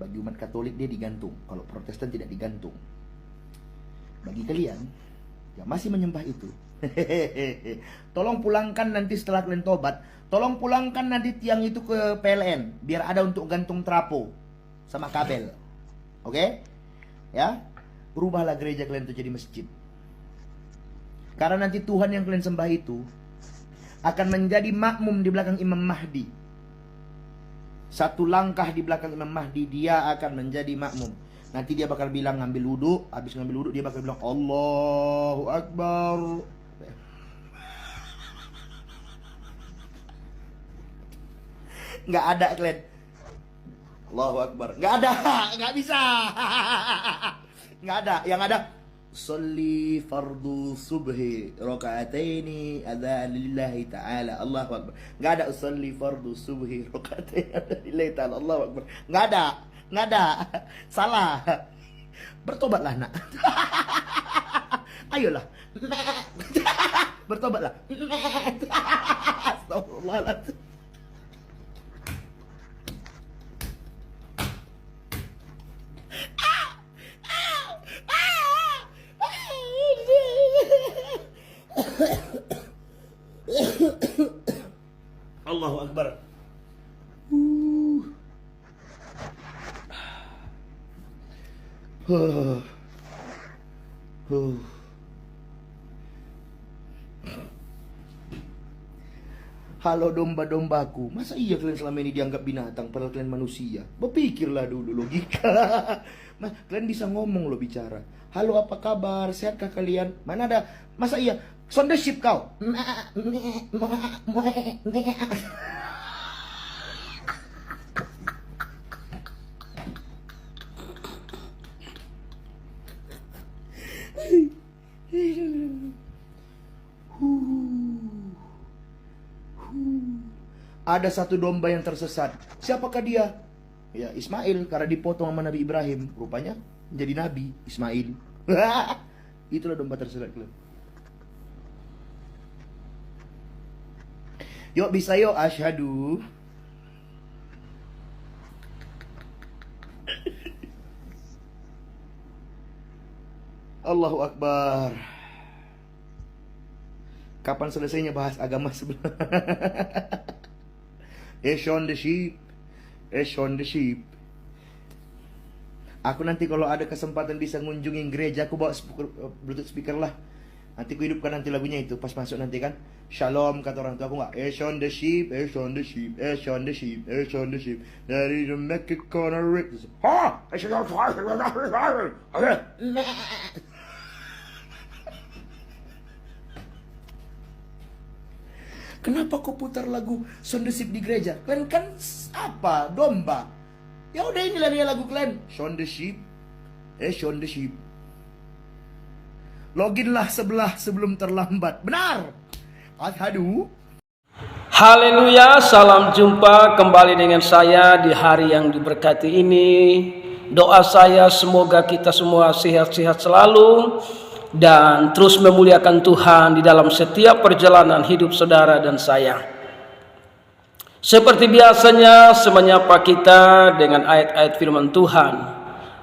Bagi umat Katolik dia digantung, kalau Protestan tidak digantung. Bagi kalian yang masih menyembah itu, tolong pulangkan nanti setelah kalian tobat, tolong pulangkan nanti tiang itu ke PLN biar ada untuk gantung trapo sama kabel. Oke? Ya, rubahlah gereja kalian itu jadi masjid. Karena nanti Tuhan yang kalian sembah itu akan menjadi makmum di belakang Imam Mahdi. Satu langkah di belakang Imam Mahdi dia akan menjadi makmum. Nanti dia bakal bilang ngambil wudhu, habis ngambil wudhu dia bakal bilang Allahu Akbar. Nggak ada kalian. Allahu Akbar. Nggak ada, nggak bisa. Nggak ada. Yang ada Salli fardu subhi rakaataini adzan lillahi ta'ala Allahu Akbar. Nggak ada usalli fardu subhi rakaataini adzan lillahi ta'ala Allahu Akbar. Nggak ada. Nggak ada. Salah. Bertobatlah nak. Ayolah. Bertobatlah. Astagfirullahaladzim. Allahu Akbar. Halo domba-dombaku, masa iya kalian selama ini dianggap binatang padahal kalian manusia? Berpikirlah dulu logika. Kalian bisa ngomong loh, bicara. Halo, apa kabar? Sehatkah kalian? Mana ada? Masa iya? Sondership kau. Ada satu domba yang tersesat. Siapakah dia? Ya, Ismail, karena dipotong sama Nabi Ibrahim. Rupanya menjadi Nabi Ismail. Itulah domba tersesat. Yuk bisa yuk, asyhadu. Allahu Akbar. Kapan selesainya bahas agama sebelah? On the sheep. On the sheep. Aku nanti kalau ada kesempatan bisa ngunjungin gereja, aku bawa Bluetooth speaker lah. Nanti ku hidupkan nanti lagunya itu pas masuk nanti kan. Shalom kata orang tua aku nggak. On the sheep, on the sheep, on the sheep, on the sheep. Dari the Mecca corner. Ha! Kenapa kau putar lagu Sound the Sheep di gereja? Kalian kan apa? Domba. Ya udah, inilah dia lagu kalian. Sound the Sheep. Sound the Sheep. Loginlah sebelah sebelum terlambat. Benar. Asyhadu. Haleluya, salam jumpa kembali dengan saya di hari yang diberkati ini. Doa saya semoga kita semua sehat-sehat selalu dan terus memuliakan Tuhan di dalam setiap perjalanan hidup saudara dan saya. Seperti biasanya, saya menyapa kita dengan ayat-ayat firman Tuhan.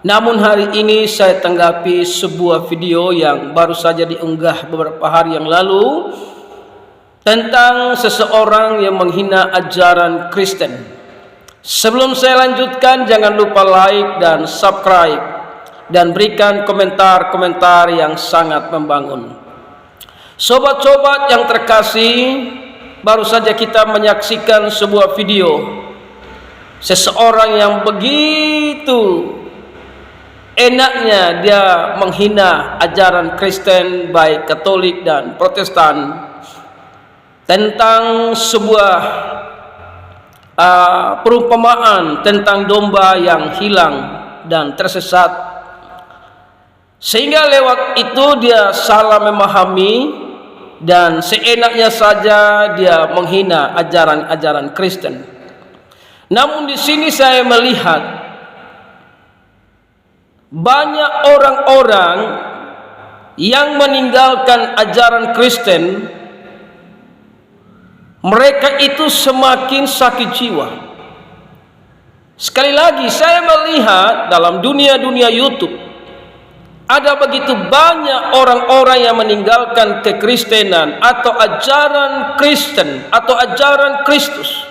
Namun hari ini saya tanggapi sebuah video yang baru saja diunggah beberapa hari yang lalu tentang seseorang yang menghina ajaran Kristen. Sebelum saya lanjutkan, jangan lupa like dan subscribe dan berikan komentar-komentar yang sangat membangun. Sobat-sobat yang terkasih, baru saja kita menyaksikan sebuah video seseorang yang begitu enaknya dia menghina ajaran Kristen baik Katolik dan Protestan tentang sebuah perumpamaan tentang domba yang hilang dan tersesat, sehingga lewat itu dia salah memahami dan seenaknya saja dia menghina ajaran-ajaran Kristen. Namun di sini saya melihat banyak orang-orang yang meninggalkan ajaran Kristen. Mereka itu semakin sakit jiwa, Sekali lagi saya melihat dalam dunia YouTube ada begitu banyak orang-orang yang meninggalkan kekristenan atau ajaran Kristen atau ajaran Kristus.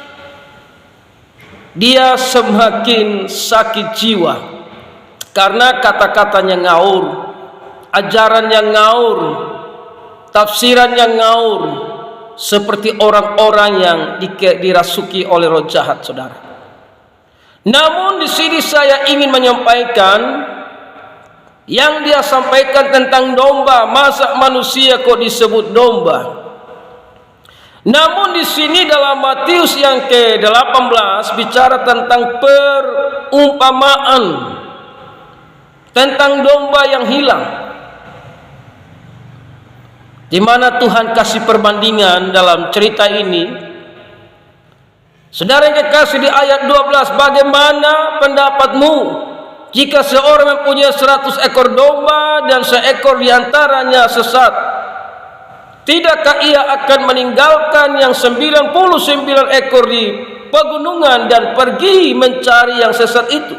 Dia semakin sakit jiwa karena kata-katanya ngaur, ajarannya ngaur, tafsirannya ngaur, seperti orang-orang yang dirasuki oleh roh jahat, saudara. Namun di sini saya ingin menyampaikan yang dia sampaikan tentang domba. Masa manusia kok disebut domba? Namun di sini dalam Matius yang ke-18 bicara tentang perumpamaan tentang domba yang hilang, di mana Tuhan kasih perbandingan dalam cerita ini. Saudara yang kekasih, di ayat 12, bagaimana pendapatmu jika seorang mempunyai 100 ekor domba dan seekor diantaranya sesat? Tidakkah ia akan meninggalkan yang 99 ekor di pegunungan dan pergi mencari yang sesat itu?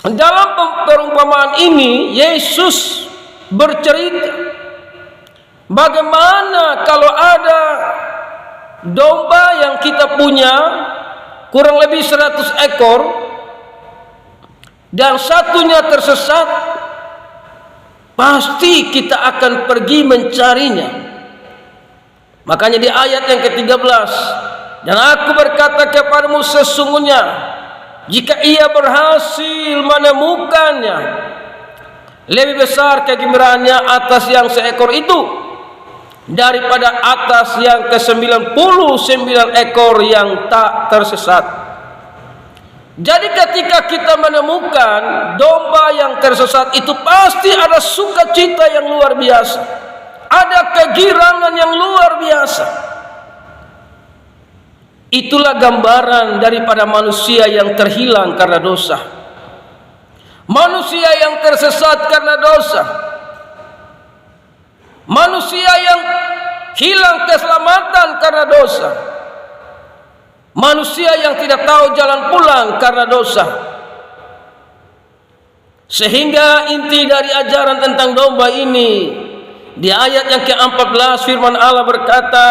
Dalam perumpamaan ini Yesus bercerita bagaimana kalau ada domba yang kita punya kurang lebih 100 ekor dan satunya tersesat, pasti kita akan pergi mencarinya. Makanya di ayat yang ke-13, dan aku berkata kepadamu, sesungguhnya jika ia berhasil menemukannya, lebih besar kegembiraannya atas yang seekor itu daripada atas yang ke-99 ekor yang tak tersesat. Jadi ketika kita menemukan domba yang tersesat itu, pasti ada sukacita yang luar biasa, ada kegirangan yang luar biasa. Itulah gambaran daripada manusia yang terhilang karena dosa, manusia yang tersesat karena dosa, manusia yang hilang keselamatan karena dosa, manusia yang tidak tahu jalan pulang karena dosa. Sehingga inti dari ajaran tentang domba ini, di ayat yang ke-14 firman Allah berkata,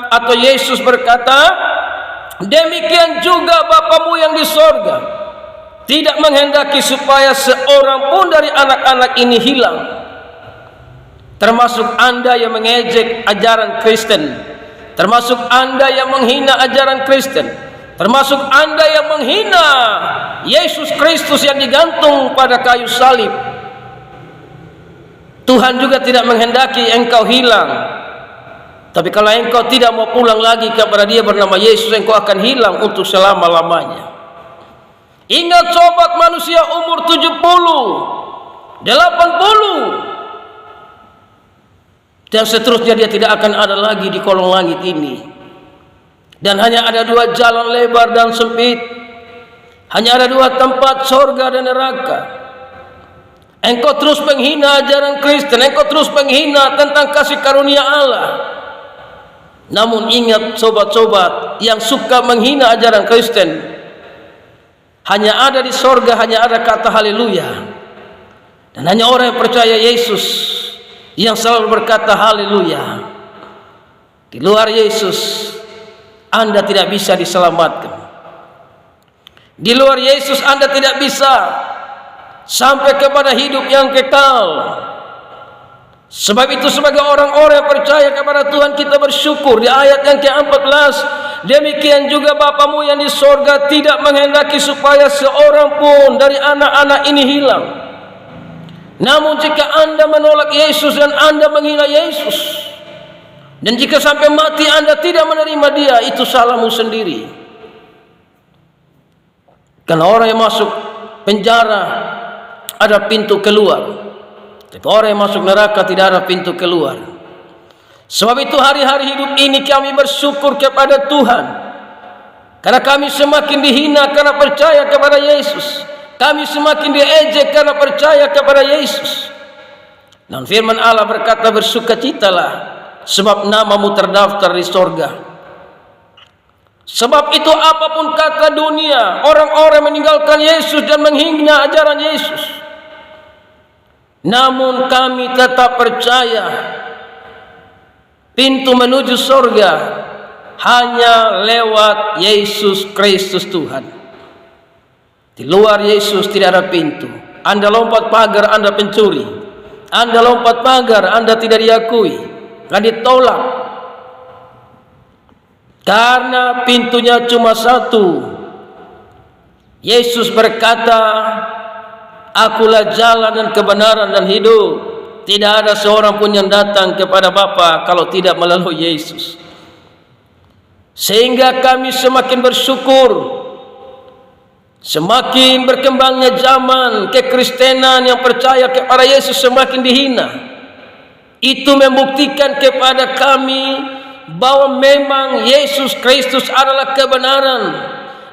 atau Yesus berkata, demikian juga Bapamu yang di sorga tidak menghendaki supaya seorang pun dari anak-anak ini hilang. Termasuk Anda yang mengejek ajaran Kristen, termasuk Anda yang menghina ajaran Kristen, termasuk Anda yang menghina Yesus Kristus yang digantung pada kayu salib. Tuhan juga tidak menghendaki engkau hilang. Tapi kalau engkau tidak mau pulang lagi kepada Dia bernama Yesus, engkau akan hilang untuk selama-lamanya. Ingat sobat, manusia umur 70, 80 dan seterusnya, dia tidak akan ada lagi di kolong langit ini. Dan hanya ada 2 jalan lebar dan sempit, hanya ada 2 tempat, sorga dan neraka. Engkau terus menghina ajaran Kristen, engkau terus menghina tentang kasih karunia Allah. Namun ingat sobat-sobat, yang suka menghina ajaran Kristen, hanya ada di sorga, hanya ada kata haleluya. Dan hanya orang yang percaya Yesus yang selalu berkata haleluya. Di luar Yesus Anda tidak bisa diselamatkan. Di luar Yesus Anda tidak bisa sampai kepada hidup yang kekal. Sebab itu sebagai orang-orang yang percaya kepada Tuhan, kita bersyukur di ayat yang ke-14, demikian juga Bapamu yang di sorga tidak menghendaki supaya seorang pun dari anak-anak ini hilang. Namun jika Anda menolak Yesus dan Anda menghina Yesus, dan jika sampai mati Anda tidak menerima Dia, itu salahmu sendiri. Karena orang yang masuk penjara ada pintu keluar, tapi orang yang masuk neraka tidak ada pintu keluar. Sebab itu hari-hari hidup ini kami bersyukur kepada Tuhan, karena kami semakin dihina karena percaya kepada Yesus. Kami semakin diejek karena percaya kepada Yesus. Dan firman Allah berkata, bersukacitalah sebab namamu terdaftar di sorga. Sebab itu apapun kata dunia, orang-orang meninggalkan Yesus dan menghina ajaran Yesus. Namun kami tetap percaya pintu menuju surga hanya lewat Yesus Kristus Tuhan. Di luar Yesus tidak ada pintu. Anda lompat pagar, Anda pencuri. Anda lompat pagar, Anda tidak diakui, akan ditolak. Karena pintunya cuma satu. Yesus berkata, "Akulah jalan dan kebenaran dan hidup. Tidak ada seorang pun yang datang kepada Bapa kalau tidak melalui Yesus." Sehingga kami semakin bersyukur, semakin berkembangnya zaman, kekristenan yang percaya kepada Yesus semakin dihina. Itu membuktikan kepada kami bahwa memang Yesus Kristus adalah kebenaran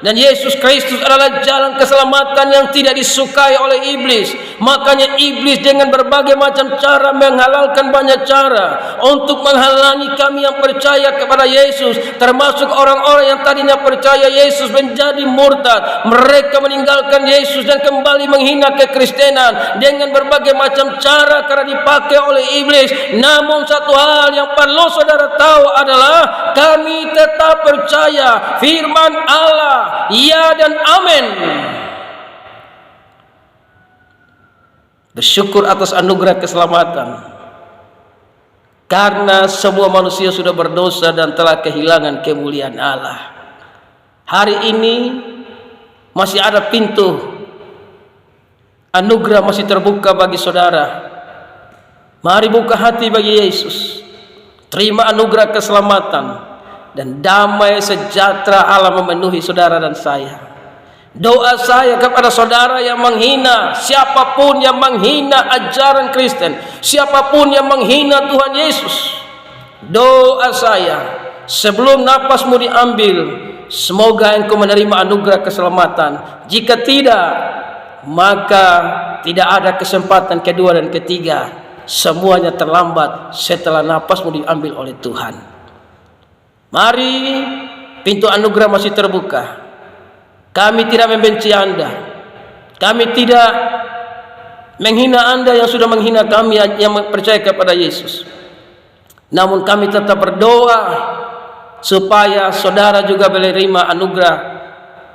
dan Yesus Kristus adalah jalan keselamatan yang tidak disukai oleh iblis. Makanya iblis dengan berbagai macam cara menghalalkan banyak cara untuk menghalangi kami yang percaya kepada Yesus, termasuk orang-orang yang tadinya percaya Yesus menjadi murtad. Mereka meninggalkan Yesus dan kembali menghina kekristenan dengan berbagai macam cara karena dipakai oleh iblis. Namun satu hal yang perlu saudara tahu adalah kami tetap percaya firman Allah, ya dan amin. Bersyukur atas anugerah keselamatan, karena semua manusia sudah berdosa dan telah kehilangan kemuliaan Allah. Hari ini masih ada pintu anugerah masih terbuka bagi saudara. Mari buka hati bagi Yesus, terima anugerah keselamatan, dan damai sejahtera Allah memenuhi saudara dan saya. Doa saya kepada saudara yang menghina, siapapun yang menghina ajaran Kristen, siapapun yang menghina Tuhan Yesus, doa saya sebelum napasmu diambil, semoga engkau menerima anugerah keselamatan. Jika tidak, maka tidak ada kesempatan kedua dan ketiga. Semuanya terlambat setelah napasmu diambil oleh Tuhan. Mari, pintu anugerah masih terbuka. Kami tidak membenci Anda. Kami tidak menghina Anda yang sudah menghina kami yang percaya kepada Yesus. Namun kami tetap berdoa supaya saudara juga menerima anugerah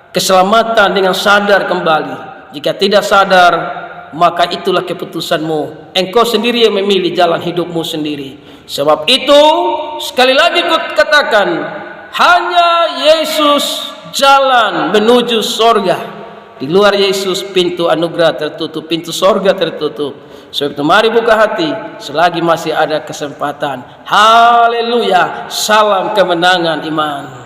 keselamatan dengan sadar kembali. Jika tidak sadar, maka itulah keputusanmu. Engkau sendiri yang memilih jalan hidupmu sendiri. Sebab itu, sekali lagi katakan, hanya Yesus jalan menuju sorga. Di luar Yesus pintu anugerah tertutup, pintu sorga tertutup. Sebab itu mari buka hati selagi masih ada kesempatan. Haleluya, salam kemenangan iman.